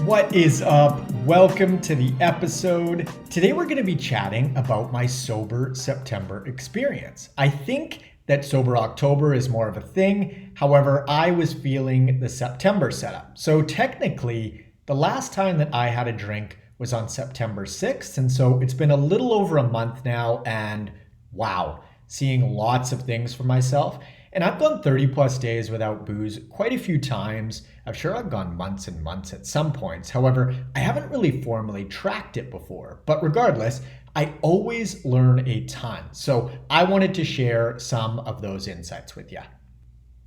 What is up? Welcome to the episode. Today we're going to be chatting about my sober September experience. I think that sober October is more of a thing. However, I was feeling the September setup. So technically, the last time that I had a drink was on September 6th. And so it's been a little over a month now, and wow, seeing lots of things for myself. And I've gone 30 plus days without booze quite a few times. I'm sure I've gone months and months at some points. However, I haven't really formally tracked it before. But regardless, I always learn a ton. So I wanted to share some of those insights with you.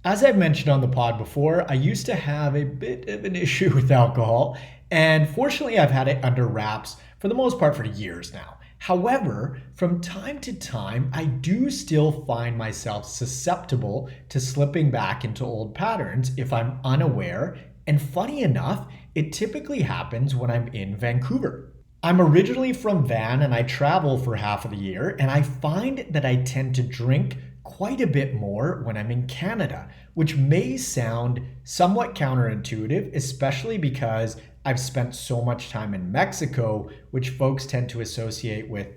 As I've mentioned on the pod before, I used to have a bit of an issue with alcohol. And fortunately, I've had it under wraps for the most part for years now. However, from time to time, I do still find myself susceptible to slipping back into old patterns if I'm unaware. And funny enough, it typically happens when I'm in Vancouver. I'm originally from Van and I travel for half of the year, and I find that I tend to drink quite a bit more when I'm in Canada, which may sound somewhat counterintuitive, especially because I've spent so much time in Mexico, which folks tend to associate with,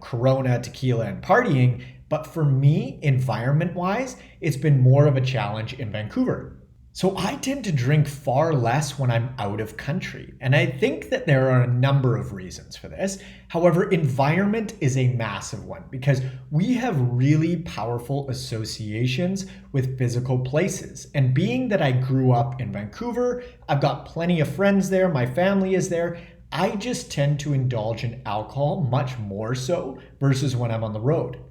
Corona, tequila, and partying. But for me, environment-wise, it's been more of a challenge in Vancouver. So I tend to drink far less when I'm out of country. And I think that there are a number of reasons for this. However, environment is a massive one because we have really powerful associations with physical places. And being that I grew up in Vancouver, I've got plenty of friends there, my family is there, I just tend to indulge in alcohol much more so versus when I'm on the road.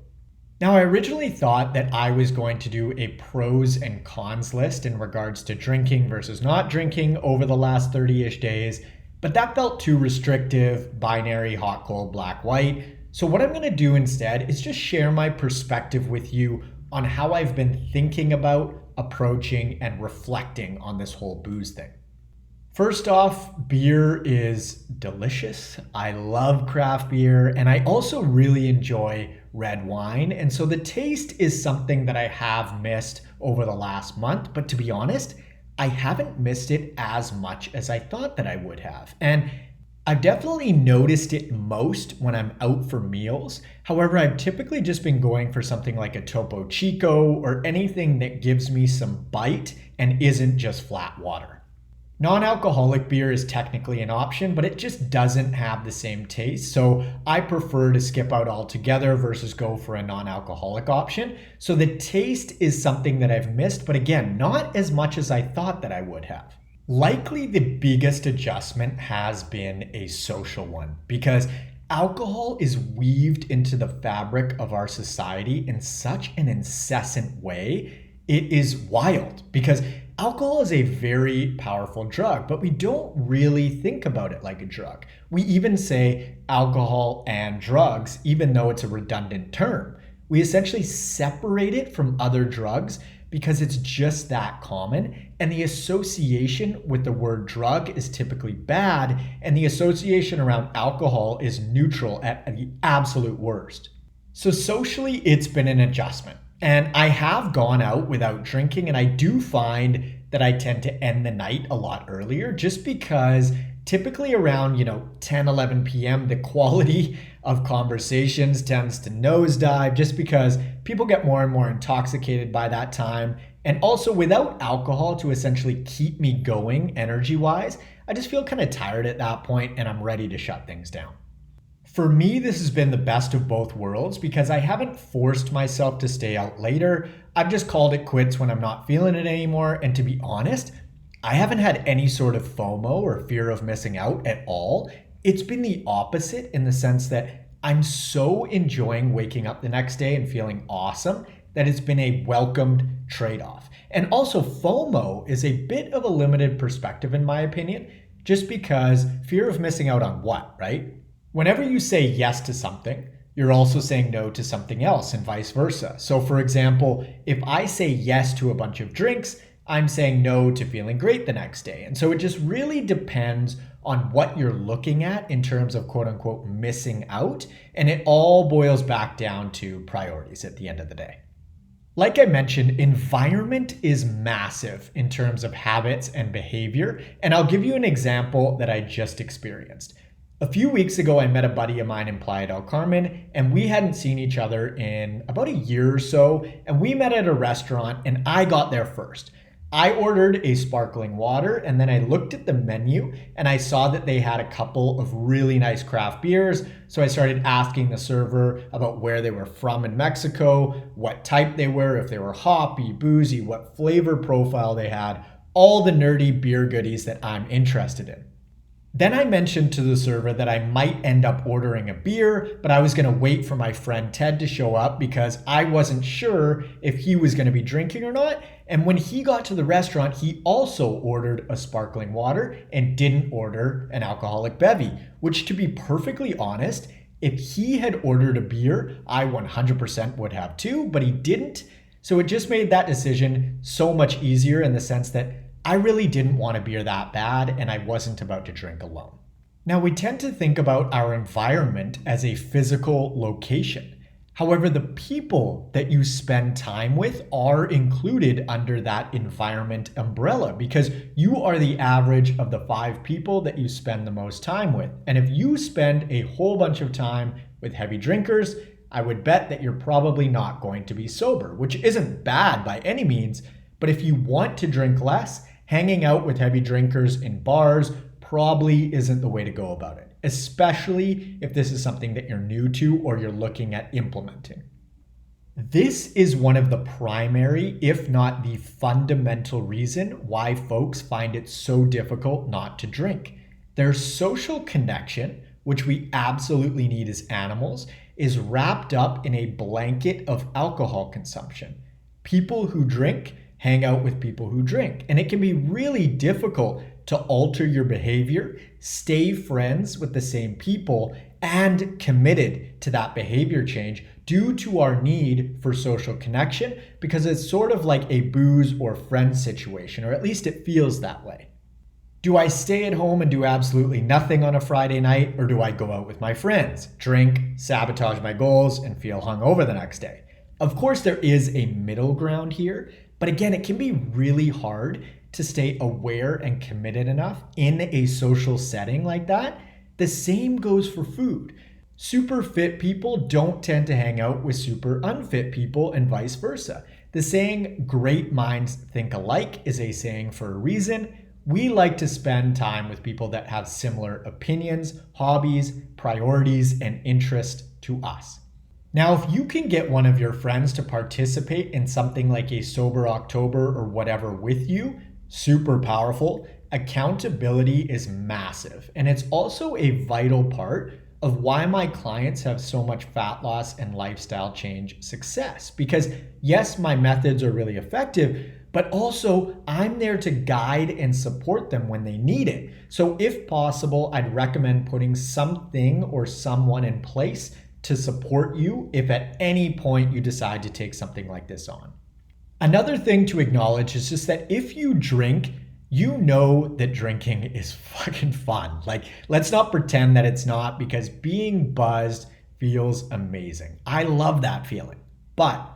Now, I originally thought that I was going to do a pros and cons list in regards to drinking versus not drinking over the last 30-ish days, but that felt too restrictive, binary, hot, cold, black, white. So what I'm going to do instead is just share my perspective with you on how I've been thinking about, approaching, and reflecting on this whole booze thing. First off, beer is delicious. I love craft beer, and I also really enjoy red wine. And so the taste is something that I have missed over the last month. But to be honest, I haven't missed it as much as I thought that I would have. And I've definitely noticed it most when I'm out for meals. However, I've typically just been going for something like a Topo Chico or anything that gives me some bite and isn't just flat water. Non-alcoholic beer is technically an option, but it just doesn't have the same taste. So I prefer to skip out altogether versus go for a non-alcoholic option. So the taste is something that I've missed, but again, not as much as I thought that I would have. Likely the biggest adjustment has been a social one because alcohol is weaved into the fabric of our society in such an incessant way. It is wild because alcohol is a very powerful drug, but we don't really think about it like a drug. We even say alcohol and drugs, even though it's a redundant term. We essentially separate it from other drugs because it's just that common. And the association with the word drug is typically bad, and the association around alcohol is neutral at the absolute worst. So socially, it's been an adjustment. And I have gone out without drinking, and I do find that I tend to end the night a lot earlier just because typically around 10, 11 p.m. the quality of conversations tends to nosedive just because people get more and more intoxicated by that time. And also without alcohol to essentially keep me going energy-wise, I just feel kind of tired at that point and I'm ready to shut things down. For me, this has been the best of both worlds because I haven't forced myself to stay out later. I've just called it quits when I'm not feeling it anymore. And to be honest, I haven't had any sort of FOMO or fear of missing out at all. It's been the opposite in the sense that I'm so enjoying waking up the next day and feeling awesome that it's been a welcomed trade-off. And also FOMO is a bit of a limited perspective in my opinion, just because fear of missing out on what, right? Whenever you say yes to something, you're also saying no to something else and vice versa. So for example, if I say yes to a bunch of drinks, I'm saying no to feeling great the next day. And so it just really depends on what you're looking at in terms of quote unquote missing out. And it all boils back down to priorities at the end of the day. Like I mentioned, environment is massive in terms of habits and behavior, and I'll give you an example that I just experienced. A few weeks ago, I met a buddy of mine in Playa del Carmen, and we hadn't seen each other in about a year or so, and we met at a restaurant, and I got there first. I ordered a sparkling water, and then I looked at the menu and I saw that they had a couple of really nice craft beers. So I started asking the server about where they were from in Mexico, what type they were, if they were hoppy, boozy, what flavor profile they had, all the nerdy beer goodies that I'm interested in. Then I mentioned to the server that I might end up ordering a beer, but I was going to wait for my friend Ted to show up because I wasn't sure if he was going to be drinking or not. And when he got to the restaurant, he also ordered a sparkling water and didn't order an alcoholic bevy, which, to be perfectly honest, if he had ordered a beer, I 100% would have too, but he didn't. So it just made that decision so much easier in the sense that I really didn't want a beer that bad, and I wasn't about to drink alone. Now, we tend to think about our environment as a physical location. However, the people that you spend time with are included under that environment umbrella because you are the average of the 5 people that you spend the most time with. And if you spend a whole bunch of time with heavy drinkers, I would bet that you're probably not going to be sober, which isn't bad by any means. But if you want to drink less, hanging out with heavy drinkers in bars probably isn't the way to go about it, especially if this is something that you're new to or you're looking at implementing. This is one of the primary, if not the fundamental reason why folks find it so difficult not to drink. Their social connection, which we absolutely need as animals, is wrapped up in a blanket of alcohol consumption. People who drink hang out with people who drink. And it can be really difficult to alter your behavior, stay friends with the same people, and committed to that behavior change due to our need for social connection, because it's sort of like a booze or friend situation, or at least it feels that way. Do I stay at home and do absolutely nothing on a Friday night, or do I go out with my friends, drink, sabotage my goals, and feel hungover the next day? Of course, there is a middle ground here, but again, it can be really hard to stay aware and committed enough in a social setting like that. The same goes for food. Super fit people don't tend to hang out with super unfit people and vice versa. The saying, great minds think alike, is a saying for a reason. We like to spend time with people that have similar opinions, hobbies, priorities, and interest to us. Now, if you can get one of your friends to participate in something like a Sober October or whatever with you, super powerful. Accountability is massive. And it's also a vital part of why my clients have so much fat loss and lifestyle change success. Because yes, my methods are really effective, but also I'm there to guide and support them when they need it. So if possible, I'd recommend putting something or someone in place to support you if at any point you decide to take something like this on. Another thing to acknowledge is just that if you drink, you know that drinking is fucking fun. Like, let's not pretend that it's not, because being buzzed feels amazing. I love that feeling. But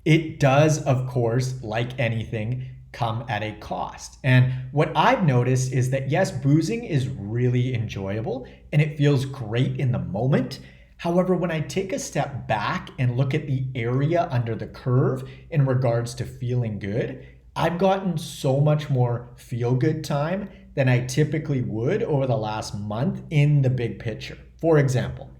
it does, of course, like anything, come at a cost. And what I've noticed is that yes, boozing is really enjoyable and it feels great in the moment. However, when I take a step back and look at the area under the curve in regards to feeling good, I've gotten so much more feel-good time than I typically would over the last month in the big picture. For example,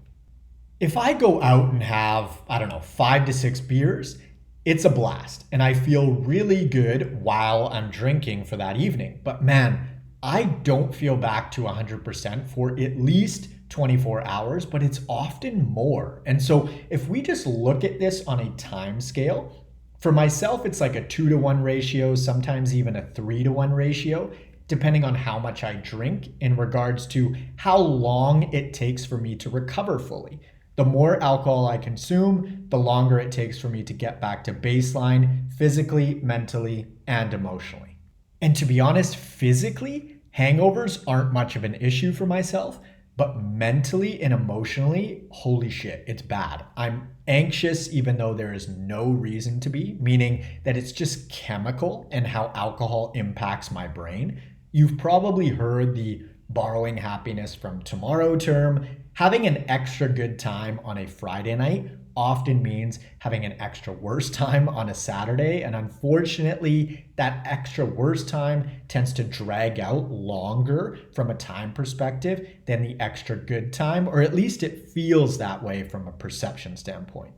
if I go out and have, 5 to 6 beers, it's a blast and I feel really good while I'm drinking for that evening. But man, I don't feel back to 100% for at least 24 hours, but it's often more. And so if we just look at this on a time scale, for myself, it's like a 2-to-1 ratio, sometimes even a 3-to-1 ratio, depending on how much I drink in regards to how long it takes for me to recover fully. The more alcohol I consume, the longer it takes for me to get back to baseline physically, mentally, and emotionally. And to be honest, physically, hangovers aren't much of an issue for myself. but mentally and emotionally, holy shit, it's bad. I'm anxious even though there is no reason to be, meaning that it's just chemical and how alcohol impacts my brain. You've probably heard the borrowing happiness from tomorrow term. Having an extra good time on a Friday night often means having an extra worse time on a Saturday. And unfortunately, that extra worse time tends to drag out longer from a time perspective than the extra good time, or at least it feels that way from a perception standpoint.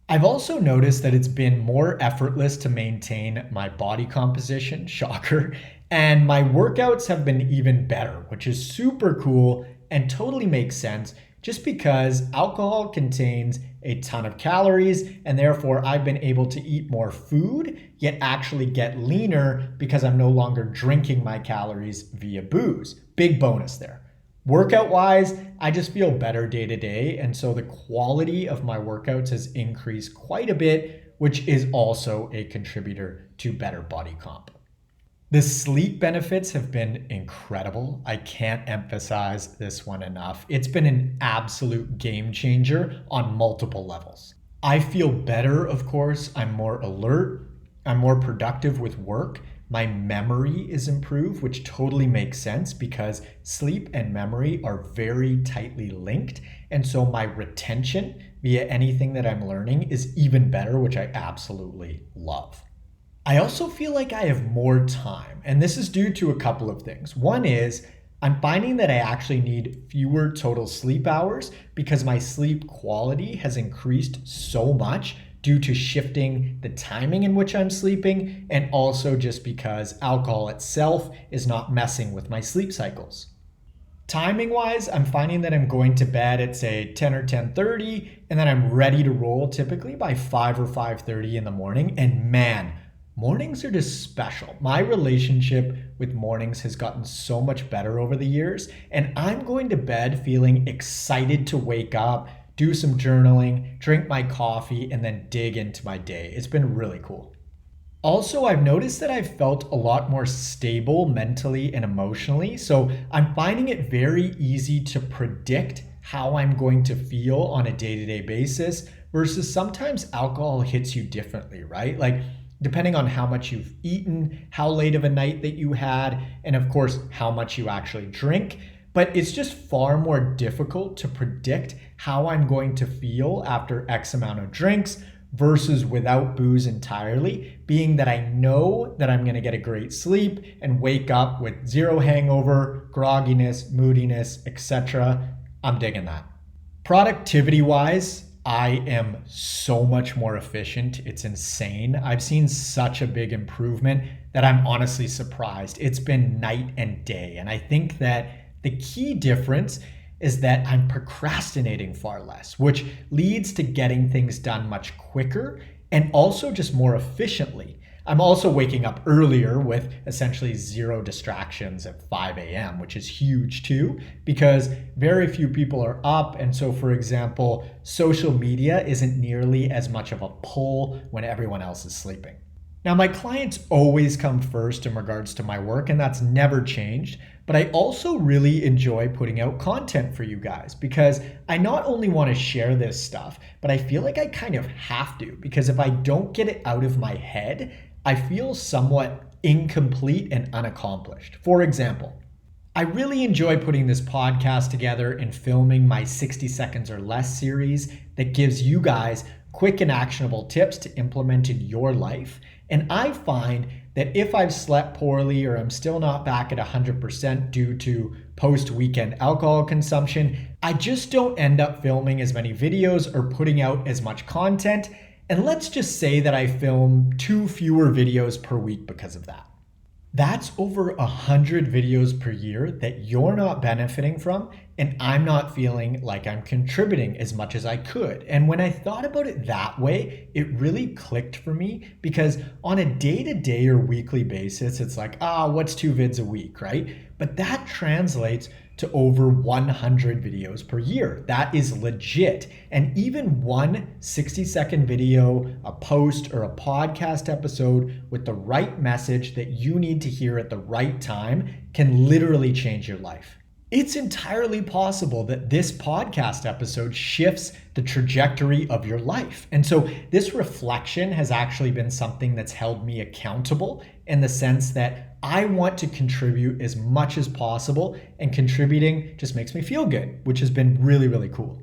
I've also noticed that it's been more effortless to maintain my body composition, shocker, and my workouts have been even better, which is super cool and totally makes sense just because alcohol contains a ton of calories and therefore I've been able to eat more food yet actually get leaner because I'm no longer drinking my calories via booze. Big bonus there. Workout wise, I just feel better day to day. And so the quality of my workouts has increased quite a bit, which is also a contributor to better body comp. The sleep benefits have been incredible. I can't emphasize this one enough. It's been an absolute game changer on multiple levels. I feel better, of course. I'm more alert. I'm more productive with work. My memory is improved, which totally makes sense because sleep and memory are very tightly linked. And so my retention via anything that I'm learning is even better, which I absolutely love. I also feel like I have more time, and this is due to a couple of things. One is I'm finding that I actually need fewer total sleep hours because my sleep quality has increased so much due to shifting the timing in which I'm sleeping, and also just because alcohol itself is not messing with my sleep cycles. Timing wise, I'm finding that I'm going to bed at say 10 or 10:30, and then I'm ready to roll typically by 5 or 5:30 in the morning. And man, mornings are just special. My relationship with mornings has gotten so much better over the years, and I'm going to bed feeling excited to wake up, do some journaling, drink my coffee, and then dig into my day. It's been really cool. Also, I've noticed that I've felt a lot more stable mentally and emotionally. So I'm finding it very easy to predict how I'm going to feel on a day-to-day basis versus sometimes alcohol hits you differently, right? Like depending on how much you've eaten, how late of a night that you had, and of course, how much you actually drink. But it's just far more difficult to predict how I'm going to feel after X amount of drinks versus without booze entirely, being that I know that I'm going to get a great sleep and wake up with zero hangover, grogginess, moodiness, etc. I'm digging that. Productivity wise, I am so much more efficient. It's insane. I've seen such a big improvement that I'm honestly surprised. It's been night and day. And I think that the key difference is that I'm procrastinating far less, which leads to getting things done much quicker and also just more efficiently. I'm also waking up earlier with essentially zero distractions at 5 a.m., which is huge too, because very few people are up. And so, for example, social media isn't nearly as much of a pull when everyone else is sleeping. Now, my clients always come first in regards to my work, and that's never changed. But I also really enjoy putting out content for you guys because I not only want to share this stuff, but I feel like I kind of have to, because if I don't get it out of my head, I feel somewhat incomplete and unaccomplished. For example, I really enjoy putting this podcast together and filming my 60 seconds or less series that gives you guys quick and actionable tips to implement in your life. And I find that if I've slept poorly or I'm still not back at 100% due to post-weekend alcohol consumption, I just don't end up filming as many videos or putting out as much content. And let's just say that I film 2 fewer videos per week because of that. That's over 100 videos per year that you're not benefiting from, and I'm not feeling like I'm contributing as much as I could. And when I thought about it that way, it really clicked for me because on a day-to-day or weekly basis, it's like, what's 2 vids a week, right? But that translates to over 100 videos per year. That is legit. And even one 60-second video, a post, or a podcast episode with the right message that you need to hear at the right time can literally change your life. It's entirely possible that this podcast episode shifts the trajectory of your life. And so, this reflection has actually been something that's held me accountable in the sense that I want to contribute as much as possible, and contributing just makes me feel good, which has been really, really cool.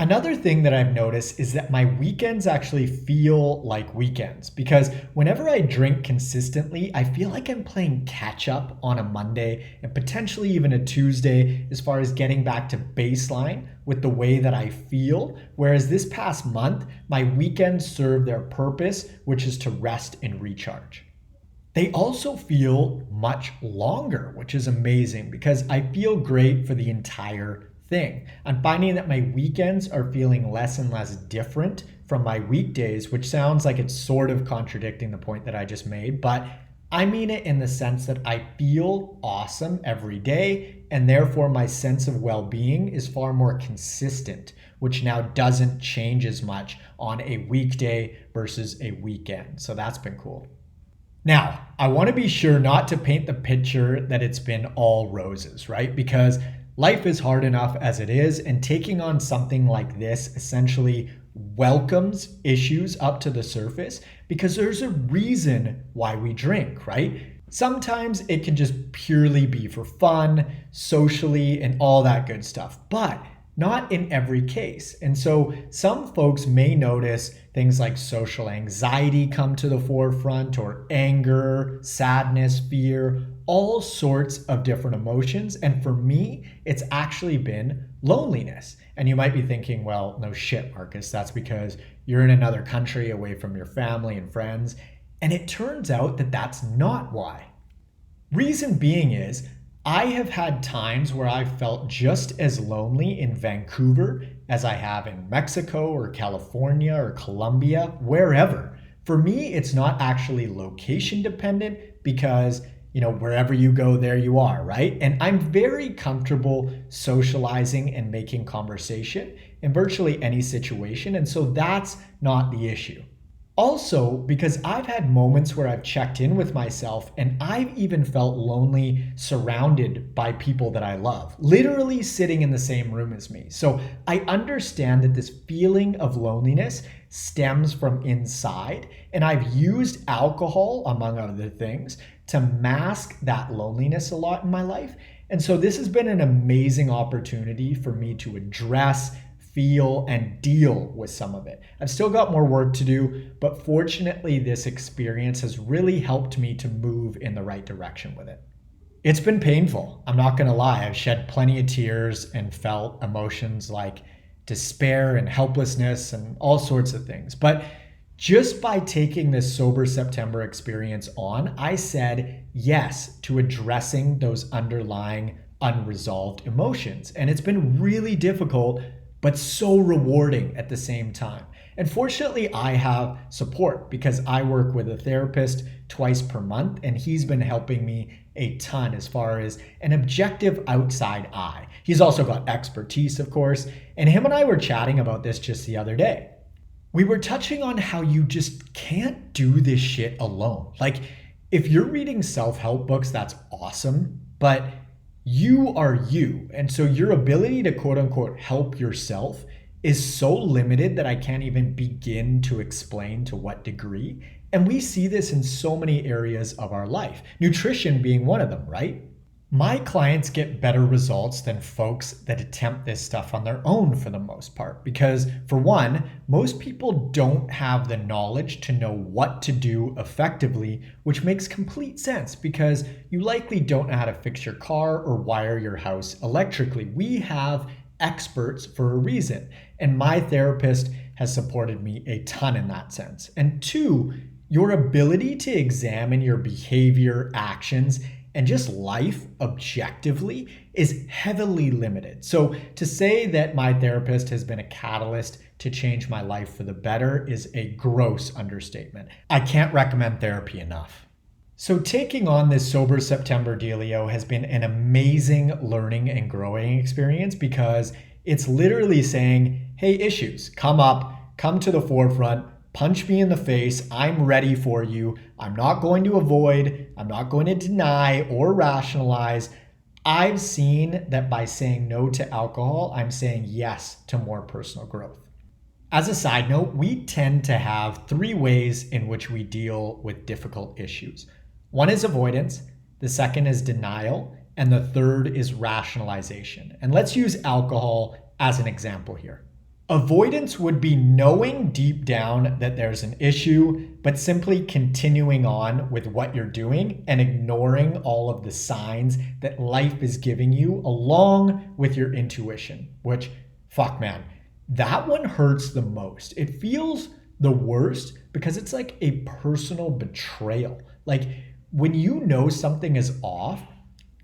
Another thing that I've noticed is that my weekends actually feel like weekends because whenever I drink consistently, I feel like I'm playing catch up on a Monday and potentially even a Tuesday as far as getting back to baseline with the way that I feel. Whereas this past month, my weekends serve their purpose, which is to rest and recharge. They also feel much longer, which is amazing because I feel great for the entire thing. I'm finding that my weekends are feeling less and less different from my weekdays, which sounds like it's sort of contradicting the point that I just made, but I mean it in the sense that I feel awesome every day, and therefore my sense of well-being is far more consistent, which now doesn't change as much on a weekday versus a weekend. So that's been cool. Now, I want to be sure not to paint the picture that it's been all roses, right? Because life is hard enough as it is, and taking on something like this essentially welcomes issues up to the surface because there's a reason why we drink, right? Sometimes it can just purely be for fun, socially, and all that good stuff. But not in every case. And so some folks may notice things like social anxiety come to the forefront, or anger, sadness, fear, all sorts of different emotions. And for me, it's actually been loneliness. And you might be thinking, well, no shit, Marcus, that's because you're in another country away from your family and friends. And it turns out that that's not why. Reason being is, I have had times where I've felt just as lonely in Vancouver as I have in Mexico or California or Colombia, wherever. For me, it's not actually location dependent because, wherever you go, there you are, right? And I'm very comfortable socializing and making conversation in virtually any situation. And so that's not the issue. Also, because I've had moments where I've checked in with myself and I've even felt lonely surrounded by people that I love, literally sitting in the same room as me. So I understand that this feeling of loneliness stems from inside, and I've used alcohol, among other things, to mask that loneliness a lot in my life. And so this has been an amazing opportunity for me to address, feel, and deal with some of it. I've still got more work to do, but fortunately, this experience has really helped me to move in the right direction with it. It's been painful. I'm not going to lie. I've shed plenty of tears and felt emotions like despair and helplessness and all sorts of things. But just by taking this Sober September experience on, I said yes to addressing those underlying unresolved emotions. And it's been really difficult, but so rewarding at the same time. And fortunately, I have support because I work with a therapist twice per month, and he's been helping me a ton as far as an objective outside eye. He's also got expertise, of course, and him and I were chatting about this just the other day. We were touching on how you just can't do this shit alone. Like, if you're reading self-help books, that's awesome, but you are you. And so your ability to quote unquote help yourself is so limited that I can't even begin to explain to what degree. And we see this in so many areas of our life, nutrition being one of them, right? My clients get better results than folks that attempt this stuff on their own for the most part. Because for one, most people don't have the knowledge to know what to do effectively, which makes complete sense because you likely don't know how to fix your car or wire your house electrically. We have experts for a reason. And my therapist has supported me a ton in that sense. And two, your ability to examine your behavior, actions, and just life objectively is heavily limited. So to say that my therapist has been a catalyst to change my life for the better is a gross understatement. I can't recommend therapy enough. So taking on this Sober September dealio has been an amazing learning and growing experience because it's literally saying, hey, issues, come up, come to the forefront, punch me in the face. I'm ready for you. I'm not going to avoid. I'm not going to deny or rationalize. I've seen that by saying no to alcohol, I'm saying yes to more personal growth. As a side note, we tend to have three ways in which we deal with difficult issues. One is avoidance, the second is denial, and the third is rationalization. And let's use alcohol as an example here. Avoidance would be knowing deep down that there's an issue, but simply continuing on with what you're doing and ignoring all of the signs that life is giving you along with your intuition, which, fuck man, that one hurts the most. It feels the worst because it's like a personal betrayal. Like when you know something is off,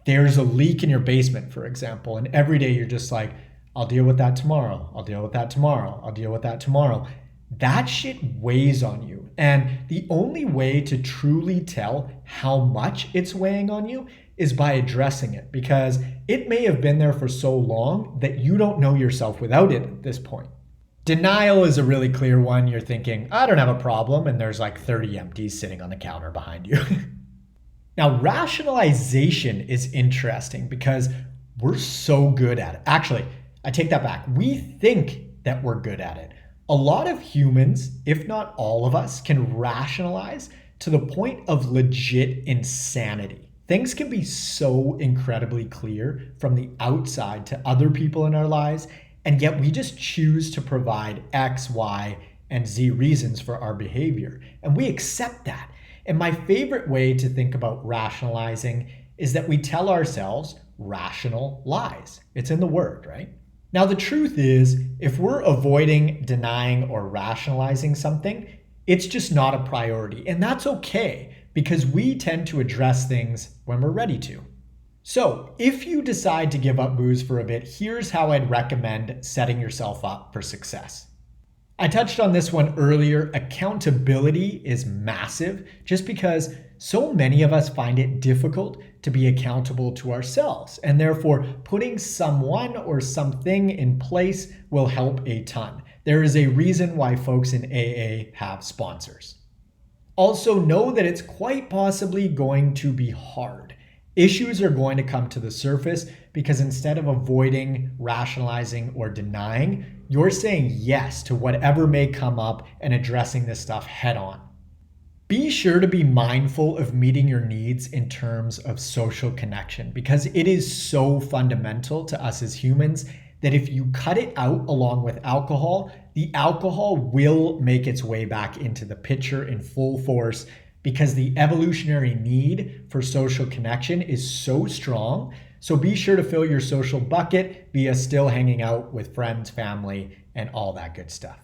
there's a leak in your basement, for example, and every day you're just like, I'll deal with that tomorrow. I'll deal with that tomorrow. I'll deal with that tomorrow. That shit weighs on you. And the only way to truly tell how much it's weighing on you is by addressing it, because it may have been there for so long that you don't know yourself without it at this point. Denial is a really clear one. You're thinking, I don't have a problem, and there's like 30 empties sitting on the counter behind you. Now, rationalization is interesting because we're so good at it. Actually, I take that back. We think that we're good at it. A lot of humans, if not all of us, can rationalize to the point of legit insanity. Things can be so incredibly clear from the outside to other people in our lives, and yet we just choose to provide X, Y, and Z reasons for our behavior. And we accept that. And my favorite way to think about rationalizing is that we tell ourselves rational lies. It's in the word, right? Now, the truth is, if we're avoiding, denying, or rationalizing something, it's just not a priority. And that's okay, because we tend to address things when we're ready to. So, if you decide to give up booze for a bit, here's how I'd recommend setting yourself up for success. I touched on this one earlier. Accountability is massive just because so many of us find it difficult to be accountable to ourselves, and therefore putting someone or something in place will help a ton. There is a reason why folks in AA have sponsors. Also, know that it's quite possibly going to be hard. Issues are going to come to the surface because instead of avoiding, rationalizing, or denying, you're saying yes to whatever may come up and addressing this stuff head on. Be sure to be mindful of meeting your needs in terms of social connection, because it is so fundamental to us as humans that if you cut it out along with alcohol, the alcohol will make its way back into the picture in full force, because the evolutionary need for social connection is so strong. So be sure to fill your social bucket via still hanging out with friends, family, and all that good stuff.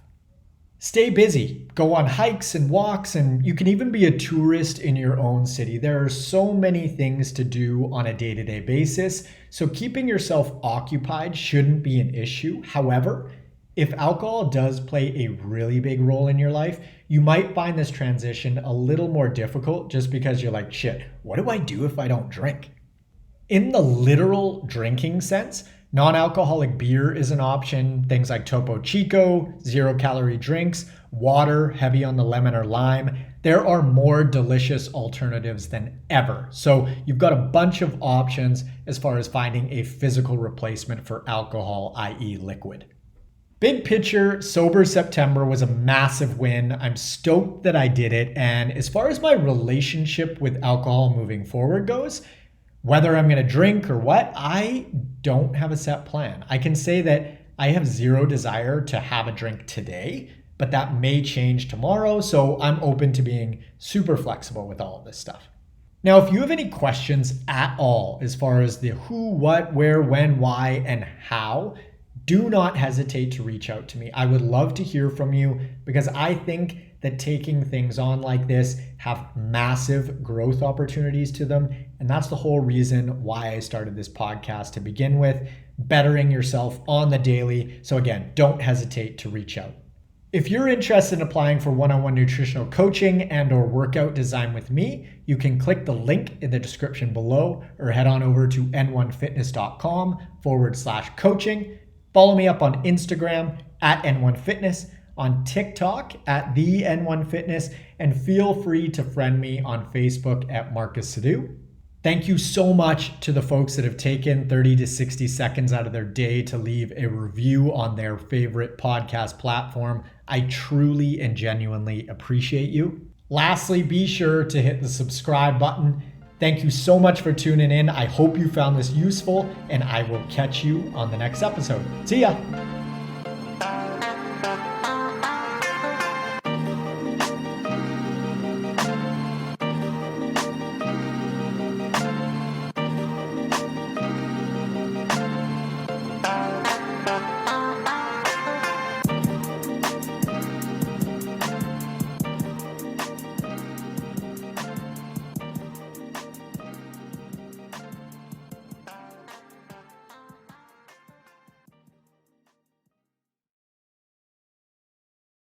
Stay busy. Go on hikes and walks, and you can even be a tourist in your own city. There are so many things to do on a day-to-day basis, so keeping yourself occupied shouldn't be an issue. However, if alcohol does play a really big role in your life, you might find this transition a little more difficult just because you're like, shit, what do I do if I don't drink? In the literal drinking sense, non-alcoholic beer is an option. Things like Topo Chico, zero-calorie drinks, water, heavy on the lemon or lime. There are more delicious alternatives than ever. So you've got a bunch of options as far as finding a physical replacement for alcohol, i.e. liquid. Big picture, Sober September was a massive win. I'm stoked that I did it. And as far as my relationship with alcohol moving forward goes, whether I'm going to drink or what, I don't have a set plan. I can say that I have zero desire to have a drink today, but that may change tomorrow. So I'm open to being super flexible with all of this stuff. Now, if you have any questions at all as far as the who, what, where, when, why, and how, do not hesitate to reach out to me. I would love to hear from you because I think that taking things on like this have massive growth opportunities to them. And that's the whole reason why I started this podcast to begin with, bettering yourself on the daily. So again, don't hesitate to reach out. If you're interested in applying for one-on-one nutritional coaching and or workout design with me, you can click the link in the description below or head on over to n1fitness.com/coaching. Follow me up on Instagram at N1Fitness, on TikTok at the N1Fitness, and feel free to friend me on Facebook at Marcus Sadu. Thank you so much to the folks that have taken 30 to 60 seconds out of their day to leave a review on their favorite podcast platform. I truly and genuinely appreciate you. Lastly, be sure to hit the subscribe button. Thank you so much for tuning in. I hope you found this useful, and I will catch you on the next episode. See ya.